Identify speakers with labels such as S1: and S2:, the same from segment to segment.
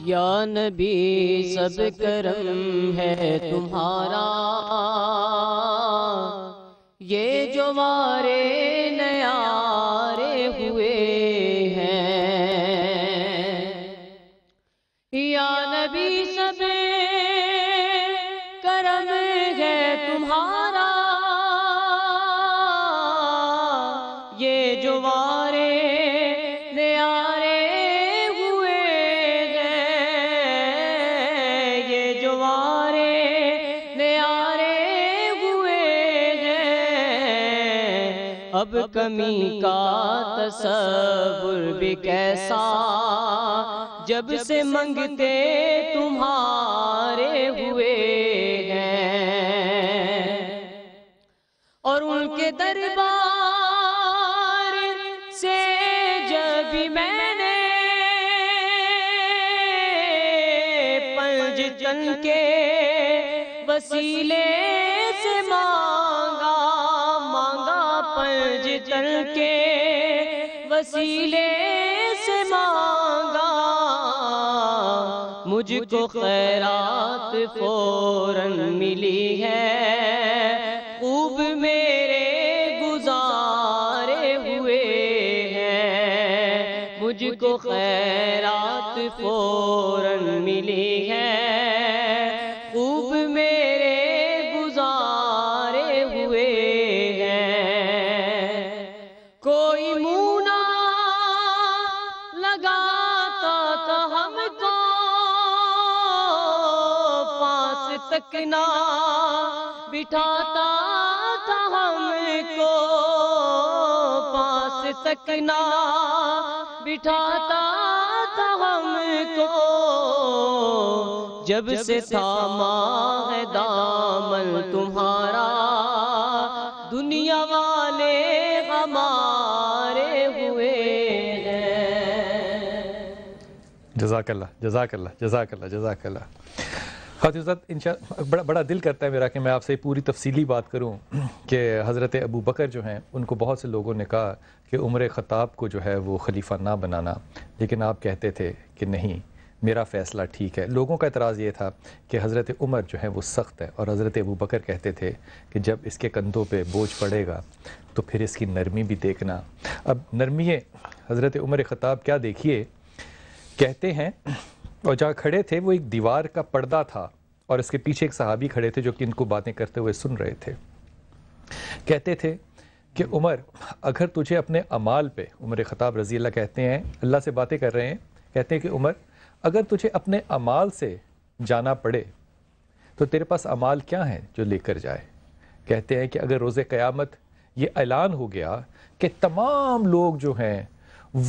S1: یا نبی سب کرم ہے تمہارا، یہ جو وارے نیارے ہوئے ہیں۔ یا نبی سب کرم ہے تمہارا، یہ جو وارے نیارے ہوئے ہیں، یہ جو وارے نیارے ہوئے ہیں۔ اب کمی کا تصور بھی کیسا، جب سے منگتے تمہارے ہوئے ہیں، اور ان کے دربار سے جب میں نے پنج تن کے وسیلے سے مانگا پنج تن کے وسیلے سے مانگا، مجھ کو خیرات فوراً ملی ہے، خوب میرے گزارے ہوئے ہیں۔ مجھ کو خیرات فوراً ملی ہے، خوب میرے گزارے ہوئے ہیں۔ کوئی منہ نہ لگاتا تھا ہم کو، پاس تک نہ بٹھاتا تھا ہم کو، پاس تک نہ بٹھاتا تھا ہم کو۔ جب سے تھاما ہے دامن تمہارا، دنیا والے ہمارے ہوئے ہیں۔
S2: جزاک اللہ جزاک اللہ جزاک اللہ جزاک اللہ۔ خاتون حضرت بڑا دل کرتا ہے میرا کہ میں آپ سے پوری تفصیلی بات کروں کہ حضرت ابو بکر جو ہیں ان کو بہت سے لوگوں نے کہا کہ عمر خطاب کو جو ہے وہ خلیفہ نہ بنانا، لیکن آپ کہتے تھے کہ نہیں، میرا فیصلہ ٹھیک ہے۔ لوگوں کا اعتراض یہ تھا کہ حضرت عمر جو ہے وہ سخت ہے، اور حضرت ابو بکر کہتے تھے کہ جب اس کے کندھوں پہ بوجھ پڑے گا تو پھر اس کی نرمی بھی دیکھنا۔ اب نرمی حضرت عمر خطاب کیا دیکھیے، کہتے ہیں، اور جہاں کھڑے تھے وہ ایک دیوار کا پردہ تھا، اور اس کے پیچھے ایک صحابی کھڑے تھے جو کہ ان کو باتیں کرتے ہوئے سن رہے تھے۔ کہتے تھے کہ عمر، اگر تجھے اپنے اعمال پہ، عمر خطاب رضی اللہ کہتے ہیں، اللہ سے باتیں کر رہے ہیں، کہتے ہیں کہ عمر، اگر تجھے اپنے اعمال سے جانا پڑے تو تیرے پاس اعمال کیا ہیں جو لے کر جائے؟ کہتے ہیں کہ اگر روز قیامت یہ اعلان ہو گیا کہ تمام لوگ جو ہیں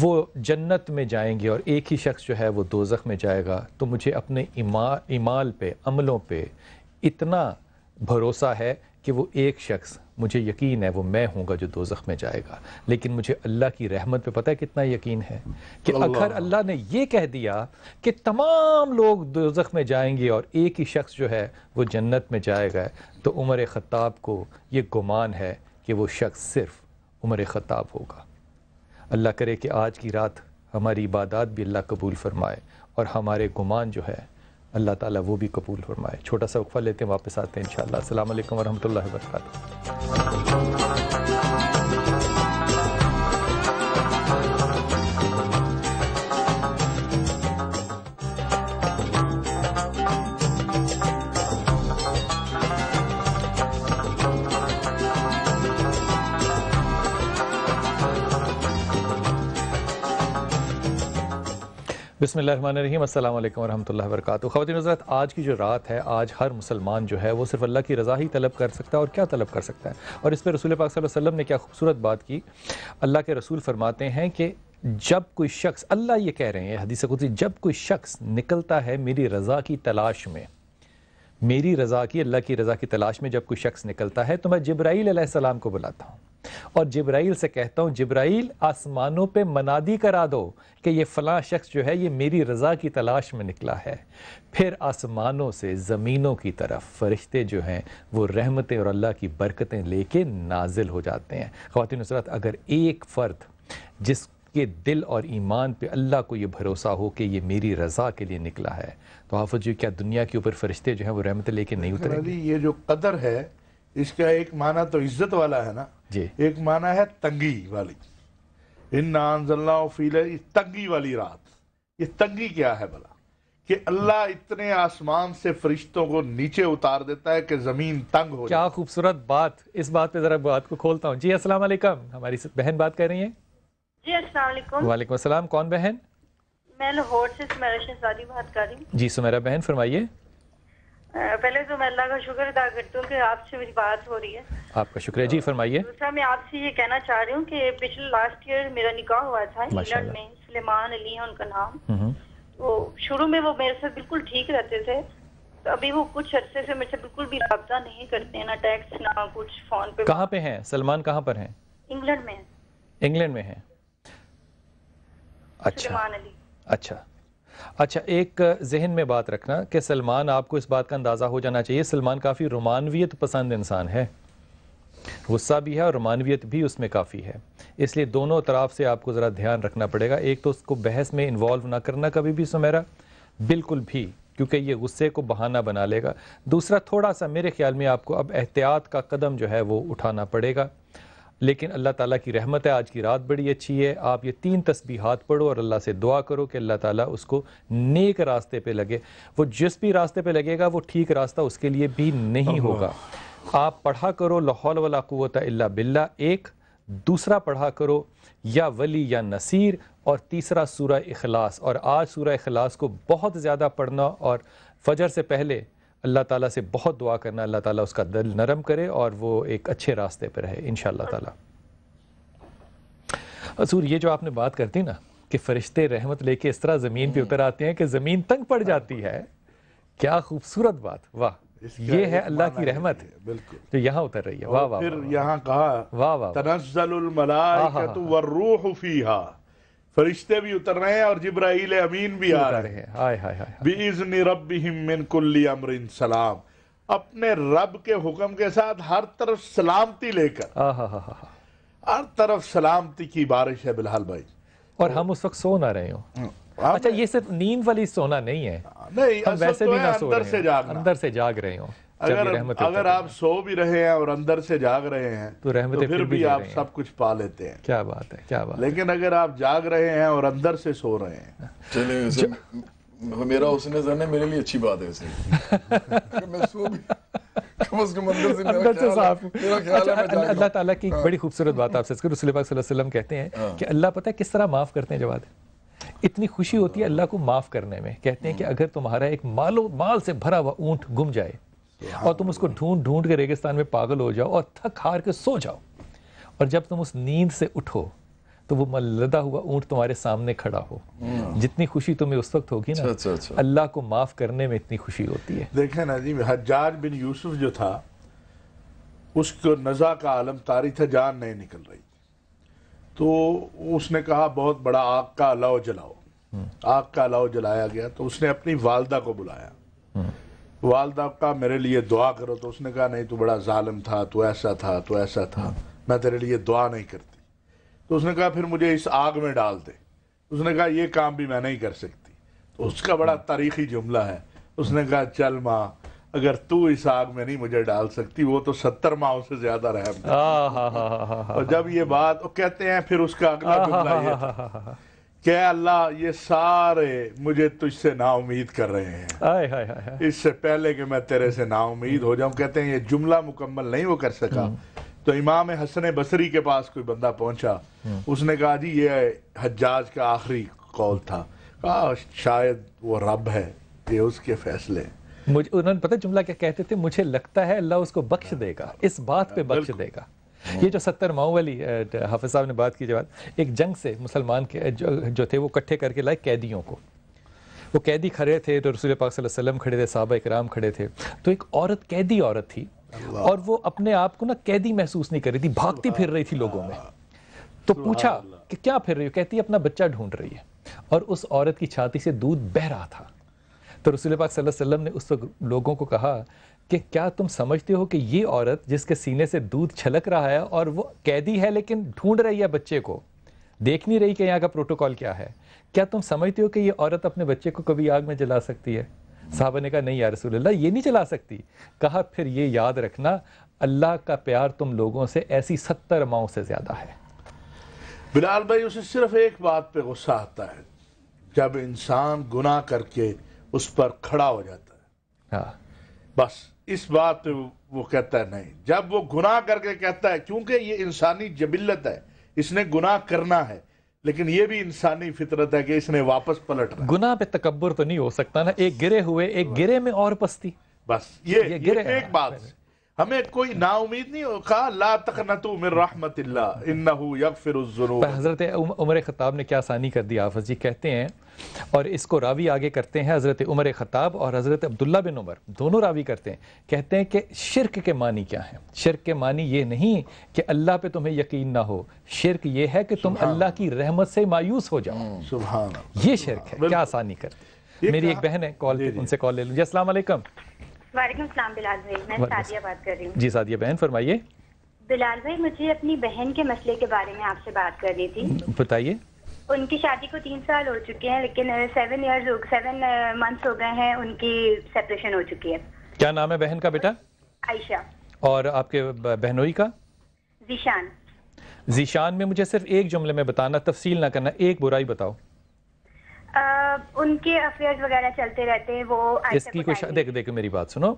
S2: وہ جنت میں جائیں گے اور ایک ہی شخص جو ہے وہ دوزخ میں جائے گا، تو مجھے اپنے اعمال پہ، عملوں پہ اتنا بھروسہ ہے کہ وہ ایک شخص، مجھے یقین ہے وہ میں ہوں گا جو دوزخ میں جائے گا۔ لیکن مجھے اللہ کی رحمت پہ پتہ ہے کتنا یقین ہے کہ اگر اللہ نے یہ کہہ دیا کہ تمام لوگ دوزخ میں جائیں گے اور ایک ہی شخص جو ہے وہ جنت میں جائے گا، تو عمر خطاب کو یہ گمان ہے کہ وہ شخص صرف عمر خطاب ہوگا۔ اللہ کرے کہ آج کی رات ہماری عبادات بھی اللہ قبول فرمائے، اور ہمارے گمان جو ہے اللہ تعالیٰ وہ بھی قبول فرمائے۔ چھوٹا سا وقفہ لیتے ہیں، واپس آتے ہیں انشاءاللہ۔ السلام علیکم ورحمۃ اللہ وبرکاتہ۔ بسم اللہ الرحمن الرحیم، السلام علیکم ورحمۃ اللہ وبرکاتہ۔ خواتین حضرات، آج کی جو رات ہے، آج ہر مسلمان جو ہے وہ صرف اللہ کی رضا ہی طلب کر سکتا ہے، اور کیا طلب کر سکتا ہے، اور اس پہ رسول پاک صلی اللہ علیہ وسلم نے کیا خوبصورت بات کی۔ اللہ کے رسول فرماتے ہیں کہ جب کوئی شخص، اللہ یہ کہہ رہے ہیں حدیث قدسی، جب کوئی شخص نکلتا ہے میری رضا کی تلاش میں، میری رضا کی، اللہ کی رضا کی تلاش میں جب کوئی شخص نکلتا ہے تو میں جبرائیل علیہ السلام کو بلاتا ہوں اور جبرائیل سے کہتا ہوں، جبرائیل آسمانوں پہ منادی کرا دو کہ یہ فلاں شخص جو ہے یہ میری رضا کی تلاش میں نکلا ہے۔ پھر آسمانوں سے زمینوں کی طرف فرشتے جو ہیں وہ رحمتیں اور اللہ کی برکتیں لے کے نازل ہو جاتے ہیں۔ خواتین حضرات، اگر ایک فرد جس کہ دل اور ایمان پہ اللہ کو یہ بھروسہ ہو کہ یہ میری رضا کے لیے نکلا ہے، تو حافظ جی کیا دنیا کے اوپر فرشتے جو ہیں وہ رحمت لے کے نہیں اتریں گے؟
S3: یہ جو قدر ہے اس کا ایک معنی تو عزت والا ہے نا،
S2: جی
S3: ایک معنی ہے تنگی والی. اِنَّا أَنزَلْنَاهُ فِي لَيْلٍ، تنگی والی رات. یہ تنگی کیا ہے بھلا؟ کہ اللہ اتنے آسمان سے فرشتوں کو نیچے اتار دیتا ہے کہ زمین تنگ ہو جائے.
S2: کیا خوبصورت بات، اس بات پہ ذرا بات کو کھولتا ہوں. جی السلام علیکم، ہماری بہن بات کر رہی ہیں.
S4: جی السلام علیکم.
S2: وعلیکم السلام، کون بہن؟
S4: میں لاہور سے سمیرا شہزادی بات کر رہی ہوں.
S2: جی سمیرا بہن فرمائیے.
S4: پہلے تو میں اللہ کا شکر ادا کرتی ہوں کہ آپ سے میری بات ہو رہی ہے.
S2: آپ کا شکریہ. جی فرمائیے.
S4: دوسرا میں آپ سے یہ کہنا چاہ رہی ہوں کہ پچھلے لاسٹ ایئر میرا نکاح ہوا تھا انگلینڈ میں. سلیمان علی ہے ان کا نام. تو شروع میں وہ میرے ساتھ بالکل ٹھیک رہتے تھے، تو ابھی وہ کچھ عرصے سے میرے سے بالکل بھی رابطہ نہیں کرتے ہیں، نہ ٹیکسٹ نہ کچھ فون پہ.
S2: کہاں پہ ہیں سلمان؟ کہاں پر ہیں؟
S4: انگلینڈ میں.
S2: انگلینڈ میں ہیں. اچھا
S4: سلیمان علی.
S2: اچھا ایک ذہن میں بات رکھنا کہ سلمان، آپ کو اس بات کا اندازہ ہو جانا چاہیے سلمان کافی رومانویت پسند انسان ہے، غصہ بھی ہے اور رومانویت بھی اس میں کافی ہے. اس لیے دونوں طرف سے آپ کو ذرا دھیان رکھنا پڑے گا. ایک تو اس کو بحث میں انوالو نہ کرنا کبھی بھی سمیرا، بالکل بھی، کیونکہ یہ غصے کو بہانہ بنا لے گا. دوسرا تھوڑا سا میرے خیال میں آپ کو اب احتیاط کا قدم جو ہے وہ اٹھانا پڑے گا. لیکن اللہ تعالیٰ کی رحمت ہے، آج کی رات بڑی اچھی ہے. آپ یہ 3 تسبیحات پڑھو اور اللہ سے دعا کرو کہ اللہ تعالیٰ اس کو نیک راستے پہ لگے. وہ جس بھی راستے پہ لگے گا وہ ٹھیک راستہ اس کے لیے بھی نہیں ہوگا. آپ پڑھا کرو لا حول ولا قوت الا باللہ، ایک. دوسرا پڑھا کرو یا ولی یا نصیر، اور تیسرا سورہ اخلاص. اور آج سورہ اخلاص کو بہت زیادہ پڑھنا، اور فجر سے پہلے اللہ تعالیٰ سے بہت دعا کرنا، اللہ تعالیٰ اس کا دل نرم کرے اور وہ ایک اچھے راستے پر رہے انشاءاللہ تعالیٰ. حضور یہ جو آپ نے بات کرتی نا کہ فرشتے رحمت لے کے اس طرح زمین پہ اتر آتے ہیں کہ زمین تنگ پڑ جاتی ہے، کیا خوبصورت بات. واہ، یہ ہے اللہ کی رحمت جو یہاں اتر رہی ہے. واہ واہ.
S3: پھر یہاں کہا
S2: واہ واہ،
S3: تنزل الملائکۃ والروح فیہا، فرشتے بھی اتر رہے ہیں اور جبرائیل امین بھی آ رہے ہیں.
S2: ہائے ہائے ہائے.
S3: بِإِذْنِ رَبِّهِمْ مِنْ كُلِّ أَمْرٍ سلام، اپنے رب کے حکم کے ساتھ ہر طرف سلامتی لے کر. ہر طرف سلامتی کی بارش ہے بلحال بھائی.
S2: اور ہم اس وقت سو نہ رہے ہوں. اچھا یہ صرف نیند والی سونا نہیں ہے،
S3: نہیں،
S2: ہم ویسے بھی نہ سو
S3: اندر سے
S2: رہے
S3: جاگنا.
S2: ہیں، اندر سے جاگ رہے ہوں.
S3: اگر آپ سو بھی رہے ہیں اور اندر سے جاگ رہے ہیں
S2: تو رحمتیں
S3: پھر بھی آپ سب کچھ پا لیتے ہیں.
S2: کیا بات ہے، کیا بات.
S3: لیکن اگر آپ جاگ رہے ہیں اور اندر سے سو رہے ہیں،
S5: چلیں میرا حسن زن ہے، میرے لیے اچھی بات ہے اسے میں سو بھی کم از کم اندر سے صاف.
S2: اللہ تعالیٰ کی بڑی خوبصورت بات آپ سے رسول پاک صلی اللہ علیہ وسلم کہتے ہیں کہ اللہ پتہ ہے کس طرح معاف کرتے ہیں. جواد اتنی خوشی ہوتی ہے اللہ کو معاف کرنے میں. کہتے ہیں کہ اگر تمہارا ایک مال سے بھرا ہوا اونٹ گم جائے اور تم اس کو ڈھونڈ ڈھونڈ کے ریگستان میں پاگل ہو جاؤ اور تھک ہار کے سو جاؤ، اور جب تم اس نیند سے اٹھو تو وہ ملدہ ہوا اونٹ تمہارے سامنے کھڑا ہو، جتنی خوشی تمہیں اس وقت ہوگی نا اللہ کو معاف کرنے میں اتنی خوشی ہوتی ہے.
S3: دیکھیں نا جی، حجاج بن یوسف جو تھا اس کو نزع کا عالم طاری تھا، جان نہیں نکل رہی. تو اس نے کہا بہت بڑا آگ کا الاؤ جلاؤ. آگ کا الاؤ جلایا گیا تو اس نے اپنی والدہ کو بلایا. والدہ کا میرے لیے دعا کرو. تو اس نے کہا نہیں، تو بڑا ظالم تھا، تو ایسا تھا، تو ایسا تھا، میں تیرے لیے دعا نہیں کرتی. تو اس نے کہا پھر مجھے اس آگ میں ڈال دے. اس نے کہا یہ کام بھی میں نہیں کر سکتی. تو اس کا بڑا تاریخی جملہ ہے. اس نے کہا چل ماں، اگر تو اس آگ میں نہیں مجھے ڈال سکتی، وہ تو 70 ماہوں سے زیادہ رحم. اور جب یہ بات کہتے ہیں پھر اس کا اگلا جملہ یہ تھا کہ اللہ یہ سارے مجھے تجھ سے نا امید کر رہے ہیں اس سے پہلے کہ میں تیرے سے نا امید ہو جاؤں. کہتے ہیں یہ جملہ مکمل نہیں وہ کر سکا. تو امام حسن بصری کے پاس کوئی بندہ پہنچا. اس نے کہا جی یہ حجاج کا آخری قول تھا. کہا شاید وہ رب ہے، یہ اس کے فیصلے.
S2: انہوں نے پتہ جملہ کیا کہتے تھے؟ مجھے لگتا ہے اللہ اس کو بخش دے گا، اس بات پہ بخش دے گا. یہ جو 70 ماہوں والی حافظ صاحب نے بات کی، جواد ایک جنگ سے مسلمان کے جو تھے وہ کٹھے کر کے لائے قیدیوں کو. وہ قیدی کھڑے تھے تو رسول پاک صلی اللہ علیہ وسلم کھڑے تھے، صحابہ اکرام کھڑے تھے. تو ایک عورت، قیدی عورت تھی، اور وہ اپنے آپ کو نا قیدی محسوس نہیں کر رہی تھی، بھاگتی پھر رہی تھی لوگوں میں. تو پوچھا کہ کیا پھر رہی ہو؟ کہتی اپنا بچہ ڈھونڈ رہی ہے. اور اس عورت کی چھاتی سے دودھ بہہ رہا تھا. تو رسول پاک صلی اللہ علیہ وسلم نے اس وقت لوگوں کو کہا کہ کیا تم سمجھتے ہو کہ یہ عورت جس کے سینے سے دودھ چھلک رہا ہے اور وہ قیدی ہے لیکن ڈھونڈ رہی ہے بچے کو، دیکھ نہیں رہی کہ یہاں کا پروٹوکول کیا ہے؟ کیا تم سمجھتے ہو کہ یہ عورت اپنے بچے کو کبھی آگ میں جلا سکتی ہے؟ صحابہ نے کہا نہیں یا رسول اللہ یہ نہیں جلا سکتی. کہا پھر یہ یاد رکھنا اللہ کا پیار تم لوگوں سے ایسی 70 ماؤں سے زیادہ ہے.
S3: بلال بھائی اسے صرف ایک بات پہ غصہ آتا ہے، جب انسان گناہ کر کے اس پر کھڑا ہو جاتا ہے.
S2: ہاں
S3: بس اس بات پہ وہ کہتا ہے نہیں. جب وہ گناہ کر کے کہتا ہے، کیونکہ یہ انسانی جبلت ہے، اس نے گناہ کرنا ہے، لیکن یہ بھی انسانی فطرت ہے کہ اس نے واپس پلٹنا.
S2: گناہ پہ تکبر تو نہیں ہو سکتا نا. ایک گرے ہوئے ایک گرے میں اور پستی.
S3: بس یہ ایک بات ہے. ہمیں کوئی نا امید نہیں ہو. کہا لا تقنطوا من رحمت اللہ انہ یغفر الذنوب.
S2: حضرت عمر خطاب نے کیا آسانی کر دی حافظ جی. کہتے ہیں اور اس کو راوی آگے کرتے ہیں حضرت عمر خطاب اور حضرت عبداللہ بن عمر دونوں راوی کرتے ہیں. کہتے ہیں کہ شرک کے معنی کیا ہیں؟ شرک کے معنی یہ نہیں کہ اللہ پہ تمہیں یقین نہ ہو. شرک یہ ہے کہ تم اللہ کی رحمت سے مایوس ہو جاؤ.
S3: سبحان اللہ.
S2: یہ شرک ہے. کیا آسانی کر دی. میری ایک بہن ہے کال ان سے کال لے لوں. جی السلام علیکم.
S4: وعلیکم السلام بلال بھائی، میں سعدیہ بات کر رہی ہوں.
S2: جی سعدیہ بہن فرمائیے.
S4: بلال بھائی مجھے اپنی بہن کے مسئلے کے بارے میں آپ سے بات کرنی تھی.
S2: بتائیے.
S4: ان کی شادی کو 3 سال ہو چکے ہیں، لیکن 7 منتھس ہو گئے ہیں ان کی سیپریشن ہو چکی ہے.
S2: کیا نام ہے بہن کا بیٹا؟
S4: عائشہ.
S2: اور آپ کے بہنوئی کا؟
S4: ذیشان.
S2: ذیشان میں مجھے صرف ایک جملے میں بتانا، تفصیل نہ کرنا، ایک برائی بتاؤ.
S4: ان کے افیئرز وغیرہ چلتے رہتے ہیں. وہ
S2: اس کی کوئی دیکھو میری بات سنو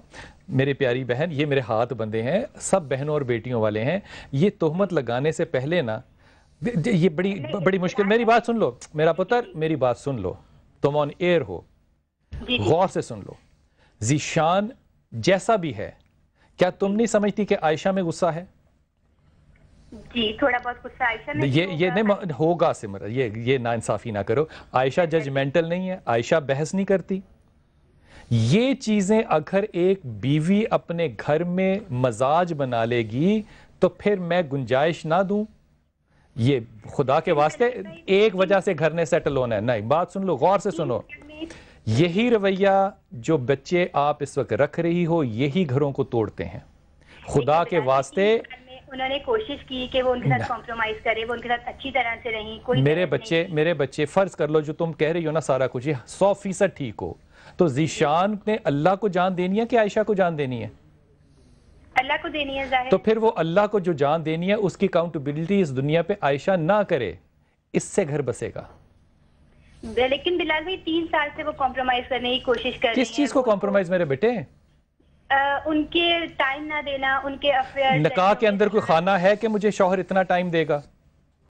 S2: میری پیاری بہن، یہ میرے ہاتھ بندے ہیں، سب بہنوں اور بیٹیوں والے ہیں. یہ تہمت لگانے سے پہلے نا یہ بڑی مشکل. میری بات سن لو میرا پتر، میری بات سن لو. تم آن ایئر ہو، غور سے سن لو. ذیشان جیسا بھی ہے، کیا تم نہیں سمجھتی کہ عائشہ میں غصہ ہے؟
S4: جی تھوڑا بہت غصہ عائشہ میں
S2: یہ نہیں ہوگا سمر. یہ ناانصافی نہ کرو. عائشہ ججمنٹل نہیں ہے، عائشہ بحث نہیں کرتی. یہ چیزیں اگر ایک بیوی اپنے گھر میں مزاج بنا لے گی تو پھر میں گنجائش نہ دوں. یہ خدا کے واسطے ایک وجہ سے گھر نے سیٹل ہونا ہے. نہیں بات سن لو، غور سے سنو. یہی رویہ جو بچے آپ اس وقت رکھ رہی ہو یہی گھروں کو توڑتے ہیں. خدا کے واسطے
S4: انہوں نے کوشش کی کہ وہ ان کے ساتھ کمپرومائز کرے، وہ ان کے ساتھ اچھی طرح سے رہیں.
S2: میرے بچے فرض کر لو جو تم کہہ رہی ہو نا سارا کچھ یہ 100% ٹھیک ہو، تو ذیشان نے اللہ کو جان دینی ہے کہ عائشہ کو جان دینی ہے؟
S4: اللہ کو دینی ہے ظاہر.
S2: تو پھر وہ اللہ کو جو جان دینی ہے اس کی اکاؤنٹیبلٹی اس دنیا پہ عائشہ نہ کرے. اس سے گھر بسے گا.
S4: لیکن بلال بھائی 3 سال سے وہ کمپرومائز کرنے کی کوشش کر رہے ہیں.
S2: کس چیز کو کمپرومائز میرے بیٹے؟
S4: ان کے ٹائم نہ دینا، ان کے افیئر.
S2: نکاح کے اندر کوئی خانہ ہے کہ مجھے شوہر اتنا ٹائم دے گا؟